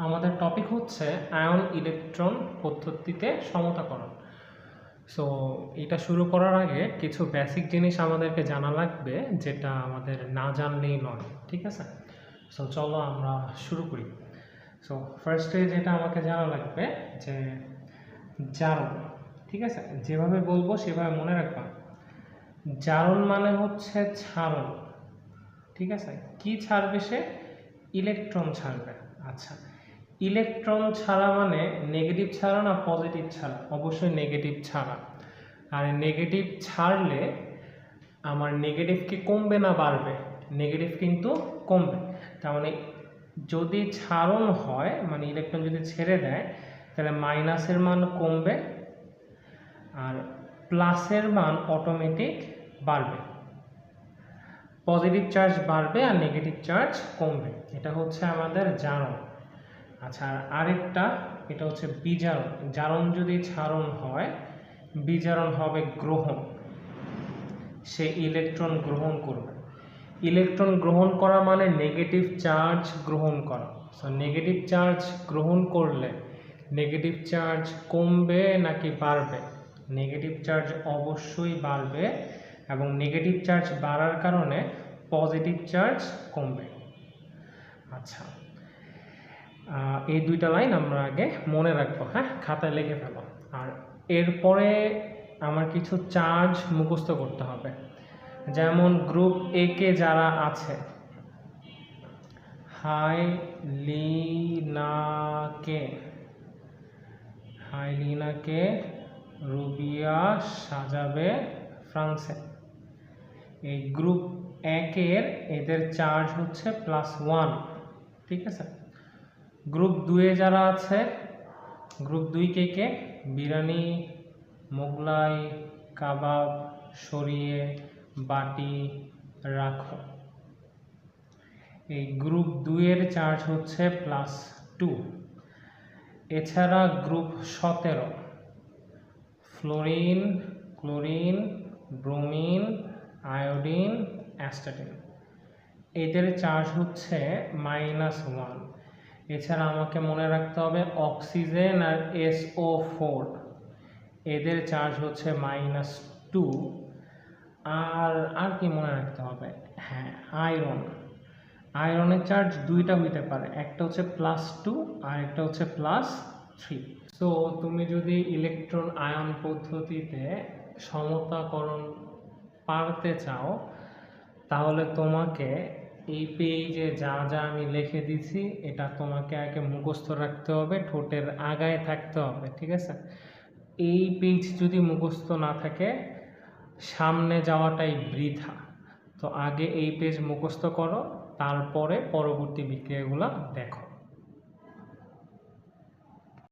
আমাদের টপিক হচ্ছে ion electron পদ্ধতিতে সমতাকরণ। সো এটা শুরু করার আগে কিছু বেসিক জিনিস আমাদেরকে জানা লাগবে, যেটা আমাদের না জানলেই নয়, ঠিক আছে? সো চলো আমরা শুরু করি। সো ফার্স্টে যেটা আমাকে জানা লাগবে যে জারণ, ঠিক আছে? যেভাবে বলবো সেভাবে মনে রাখবা। জারণ মানে হচ্ছে ছাড়ন, ঠিক আছে? কি ছাড়বে সে? ইলেকট্রন ছাড়বে। আচ্ছা, ইলেকট্রন ছাড়া মানে নেগেটিভ ছাড়া না পজিটিভ ছাড়া? অবশ্যই নেগেটিভ ছাড়া। আর নেগেটিভ ছাড়লে আমার নেগেটিভ কি কমবে না বাড়বে? নেগেটিভ কিন্তু কমবে। তার মানে যদি ছাড়ন হয়, মানে ইলেকট্রন যদি ছেড়ে দেয়, তাহলে মাইনাসের মান কমবে আর প্লাসের মান অটোমেটিক বাড়বে। পজিটিভ চার্জ বাড়বে আর নেগেটিভ চার্জ কমবে। এটা হচ্ছে আমাদের জারণ। আচ্ছা, আর আরেকটা, এটা হচ্ছে বিজারণ। জারণ যদি ছাড়ন হয়, বিজারণ হবে গ্রহণ। সে ইলেকট্রন গ্রহণ করবে। ইলেকট্রন গ্রহণ করা মানে নেগেটিভ চার্জ গ্রহণ করা। সো নেগেটিভ চার্জ গ্রহণ করলে নেগেটিভ চার্জ কমবে নাকি বাড়বে? নেগেটিভ চার্জ অবশ্যই বাড়বে, এবং নেগেটিভ চার্জ বাড়ার কারণে পজিটিভ চার্জ কমবে। আচ্ছা, এই দুইটা লাইন আমরা আগে মনে রাখবো, হ্যাঁ, খাতায় লিখে ফেলো। আর এরপরে আমার কিছু চার্জ মুখস্থ করতে হবে। যেমন গ্রুপ এ কে যারা আছে, হাইলিনাকে রুবিয়া সাজাবে ফ্রান্সে। এই গ্রুপ একের এদের চার্জ হচ্ছে +1, ঠিক আছে? গ্রুপ 2-এ যারা আছে, গ্রুপ 2 কে বিরিয়ানি, মোগলাই, কাবাব, সরিয়ে, বাটি, রাখো। এই গ্রুপ 2-এর চার্জ হচ্ছে +2। এছাড়া group 17, fluorine, chlorine, bromine, iodine, astatine, এদের চার্জ হচ্ছে -1। এছাড়া আমাকে মনে রাখতে হবে অক্সিজেন আর SO4, এদের চার্জ হচ্ছে -2। আর কি মনে রাখতে হবে? হ্যাঁ, আয়রনের চার্জ দুইটা হইতে পারে, একটা হচ্ছে +2 আর একটা হচ্ছে +3। সো তুমি যদি ইলেকট্রন আয়ন পদ্ধতিতে সমতাকরণ পারতে চাও, তাহলে তোমাকে এই পেজে যা যা আমি লিখে দিছি এটা তোমাকে আগে মুখস্থ রাখতে হবে, ঠোঁটের আগায় থাকতে হবে, ঠিক আছে? এই পেজ যদি মুখস্থ না থাকে, সামনে যাওয়াটাই বৃথা। তো আগে এই পেজ মুখস্থ করো, তারপরে পরবর্তী বিক্রিয়াগুলো দেখো।